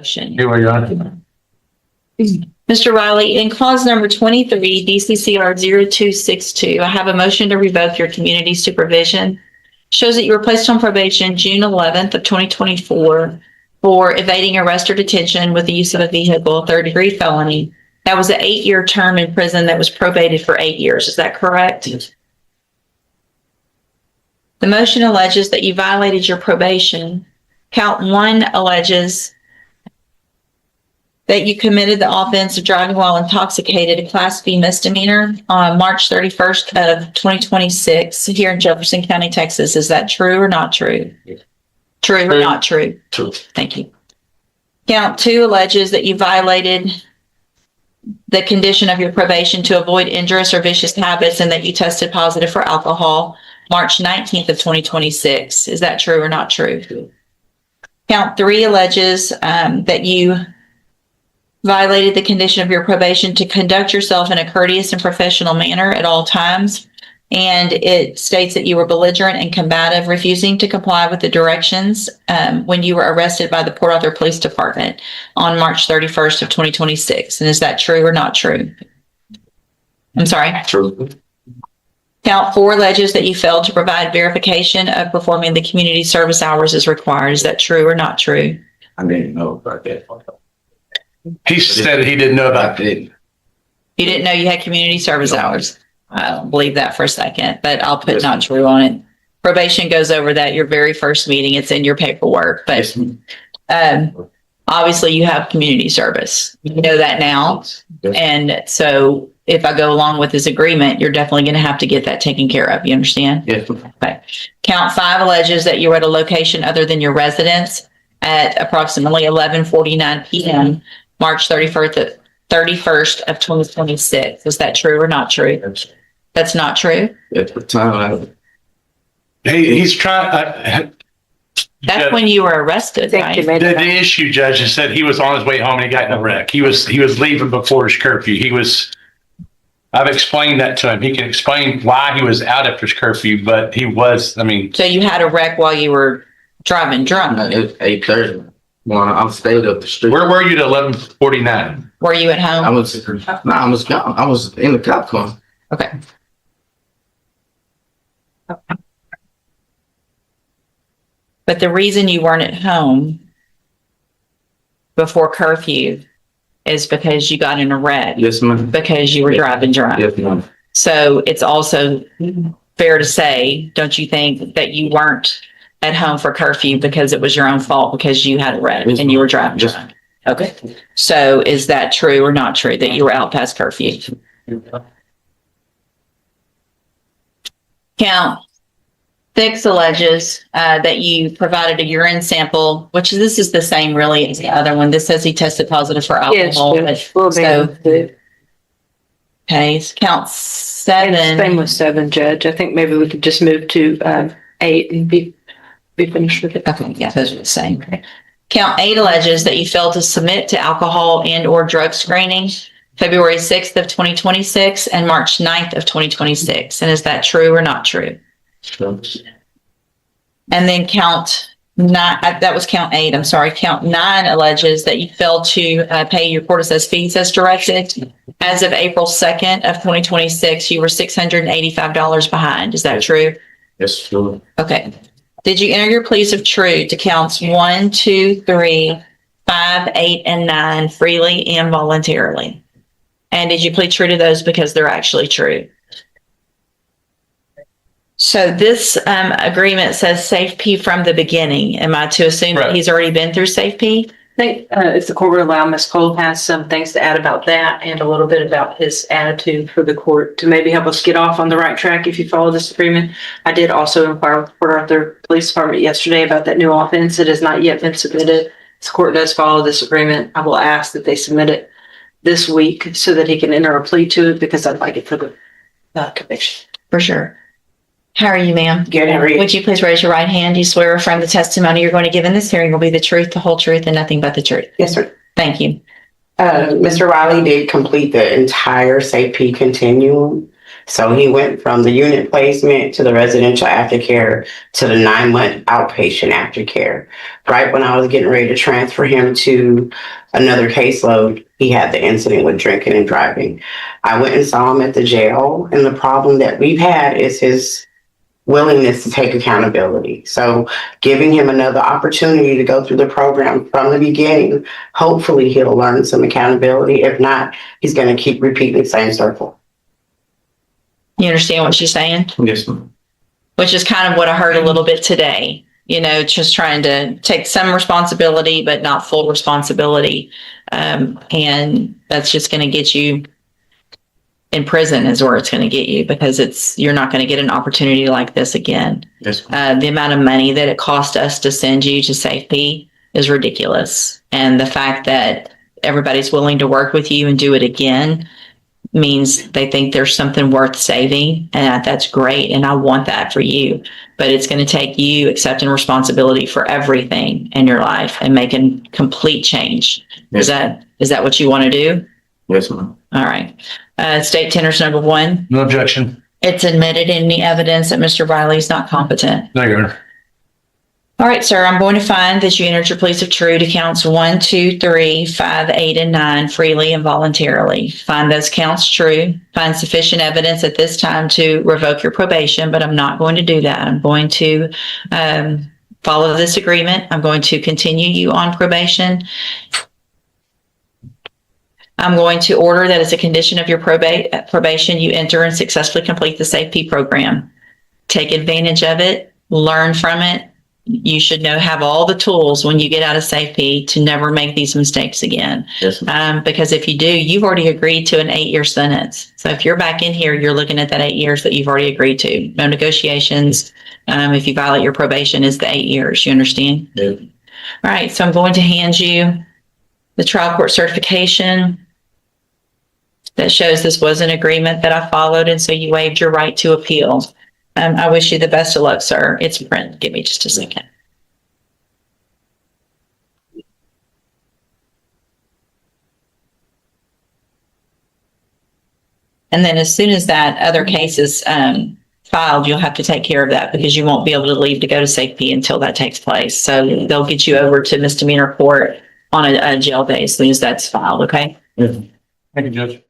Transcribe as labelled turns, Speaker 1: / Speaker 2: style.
Speaker 1: Here we are.
Speaker 2: Mr. Riley, in clause number 23, DCCR 0262, I have a motion to revoke your community supervision. Shows that you were placed on probation June 11th of 2024 for evading arrest or detention with the use of a vehicle, third-degree felony. That was an 8-year term in prison that was probated for 8 years. Is that correct?
Speaker 1: Yes.
Speaker 2: The motion alleges that you violated your probation. Count 1 alleges that you committed the offense of driving while intoxicated, a Class B misdemeanor, on March 31st of 2026 here in Jefferson County, Texas. Is that true or not true?
Speaker 1: Yes.
Speaker 2: True or not true?
Speaker 1: True.
Speaker 2: Thank you. Count 2 alleges that you violated the condition of your probation to avoid injurious or vicious habits and that you tested positive for alcohol March 19th of 2026. Is that true or not true?
Speaker 1: True.
Speaker 2: Count 3 alleges that you violated the condition of your probation to conduct yourself in a courteous and professional manner at all times. And it states that you were belligerent and combative, refusing to comply with the directions when you were arrested by the Port Arthur Police Department on March 31st of 2026. And is that true or not true? I'm sorry.
Speaker 1: True.
Speaker 2: Count 4 alleges that you failed to provide verification of performing the community service hours as required. Is that true or not true?
Speaker 1: I didn't know about that.
Speaker 3: He said he didn't know about it.
Speaker 2: You didn't know you had community service hours. I don't believe that for a second, but I'll put
Speaker 1: Yes,
Speaker 2: not true on it. Probation goes over that your very first meeting. It's in your paperwork, but
Speaker 1: Yes, ma'am.
Speaker 2: obviously you have community service. You know that now.
Speaker 1: Yes.
Speaker 2: And so if I go along with this agreement, you're definitely going to have to get that taken care of. You understand?
Speaker 1: Yes, ma'am.
Speaker 2: Okay. Count 5 alleges that you were at a location other than your residence at approximately 11:49 p.m. March 31st of 2026. Is that true or not true?
Speaker 1: Yes.
Speaker 2: That's not true?
Speaker 1: At the time,
Speaker 3: He's trying.
Speaker 2: That's when you were arrested, right?
Speaker 3: The issue, Judge, is that he was on his way home and he got in a wreck. He was leaving before his curfew. I've explained that to him. He can explain why he was out after his curfew, but he was.
Speaker 2: So you had a wreck while you were driving drunk.
Speaker 1: It's 8:30. I'm stayed up the street.
Speaker 3: Where were you at 11:49?
Speaker 2: Were you at home?
Speaker 1: I was gone. I was in the cop car.
Speaker 2: Okay. But the reason you weren't at home before curfew is because you got in a wreck,
Speaker 1: Yes, ma'am.
Speaker 2: because you were driving drunk.
Speaker 1: Yes, ma'am.
Speaker 2: So it's also fair to say, don't you think, that you weren't at home for curfew because it was your own fault because you had a wreck
Speaker 1: Yes,
Speaker 2: and you were driving
Speaker 1: Yes.
Speaker 2: drunk? Okay. So is that true or not true that you were out past curfew? Count 6 alleges that you provided a urine sample, which this is the same really as the other one. This says he tested positive for alcohol.
Speaker 4: Yes, will be.
Speaker 2: So, okay, count 7.
Speaker 4: Same with 7, Judge. I think maybe we could just move to 8 and be finished with it.
Speaker 2: Okay, yeah, those are the same. Count 8 alleges that you failed to submit to alcohol and or drug screening February 6th of 2026 and March 9th of 2026. And is that true or not true?
Speaker 1: True.
Speaker 2: And then count 9, that was count 8, I'm sorry. Count 9 alleges that you failed to pay your court assessed fees as directed. As of April 2nd of 2026, you were $685 behind. Is that true?
Speaker 1: Yes, true.
Speaker 2: Okay. Did you enter your pleas of true to counts 1, 2, 3, 5, 8, and 9 freely and voluntarily? And did you plead true to those because they're actually true? So this agreement says Safe P from the beginning. Am I to assume that
Speaker 3: Right.
Speaker 2: he's already been through Safe P?
Speaker 4: I think if the court would allow, Ms. Cole has some things to add about that and a little bit about his attitude for the court to maybe help us get off on the right track if you follow this agreement. I did also inquire with Port Arthur Police Department yesterday about that new offense. It has not yet been submitted. This court does follow this agreement. I will ask that they submit it this week so that he can enter a plea to it because I'd like it for the conviction.
Speaker 2: For sure. How are you, ma'am?
Speaker 4: Good, how are you?
Speaker 2: Would you please raise your right hand? Do you swear or affirm the testimony you're going to give in this hearing will be the truth, the whole truth, and nothing but the truth?
Speaker 5: Yes, sir.
Speaker 2: Thank you.
Speaker 5: Mr. Riley did complete the entire SAFE continuum. So he went from the unit placement to the residential aftercare to the 9-month outpatient aftercare. Right when I was getting ready to transfer him to another caseload, he had the incident with drinking and driving. I went and saw him at the jail, and the problem that we've had is his willingness to take accountability. So giving him another opportunity to go through the program from the beginning, hopefully he'll learn some accountability. If not, he's going to keep repeating the same circle.
Speaker 2: You understand what she's saying?
Speaker 1: Yes, ma'am.
Speaker 2: Which is kind of what I heard a little bit today. You know, just trying to take some responsibility, but not full responsibility. And that's just going to get you in prison is where it's going to get you, because you're not going to get an opportunity like this again.
Speaker 1: Yes, ma'am.
Speaker 2: The amount of money that it cost us to send you to safety is ridiculous. And the fact that everybody's willing to work with you and do it again means they think there's something worth saving. And that's great. And I want that for you. But it's going to take you accepting responsibility for everything in your life and making complete change.
Speaker 1: Yes.
Speaker 2: Is that what you want to do?
Speaker 1: Yes, ma'am.
Speaker 2: All right. State tenders number 1.
Speaker 3: No objection.
Speaker 2: It's admitted in the evidence that Mr. Riley is not competent.
Speaker 3: No, Your Honor.
Speaker 2: All right, sir, I'm going to find that you entered your pleas of true to counts 1, 2, 3, 5, 8, and 9 freely and voluntarily. Find those counts true. Find sufficient evidence at this time to revoke your probation, but I'm not going to do that. I'm going to follow this agreement. I'm going to continue you on probation. I'm going to order that as a condition of your probation, you enter and successfully complete the SAFE program. Take advantage of it, learn from it. You should have all the tools when you get out of SAFE to never make these mistakes again.
Speaker 1: Yes, ma'am.
Speaker 2: Because if you do, you've already agreed to an 8-year sentence. So if you're back in here, you're looking at that 8 years that you've already agreed to. No negotiations. If you violate your probation, is the 8 years. You understand?
Speaker 1: Yeah.
Speaker 2: All right. So I'm going to hand you the trial court certification that shows this was an agreement that I followed, and so you waived your right to appeal. I wish you the best of luck, sir. It's print. Give me just a second. And then as soon as that other case is filed, you'll have to take care of that, because you won't be able to leave to go to safety until that takes place. So they'll get you over to misdemeanor court on a jail day as soon as that's filed, okay?
Speaker 1: Yeah.
Speaker 3: Thank you, Judge.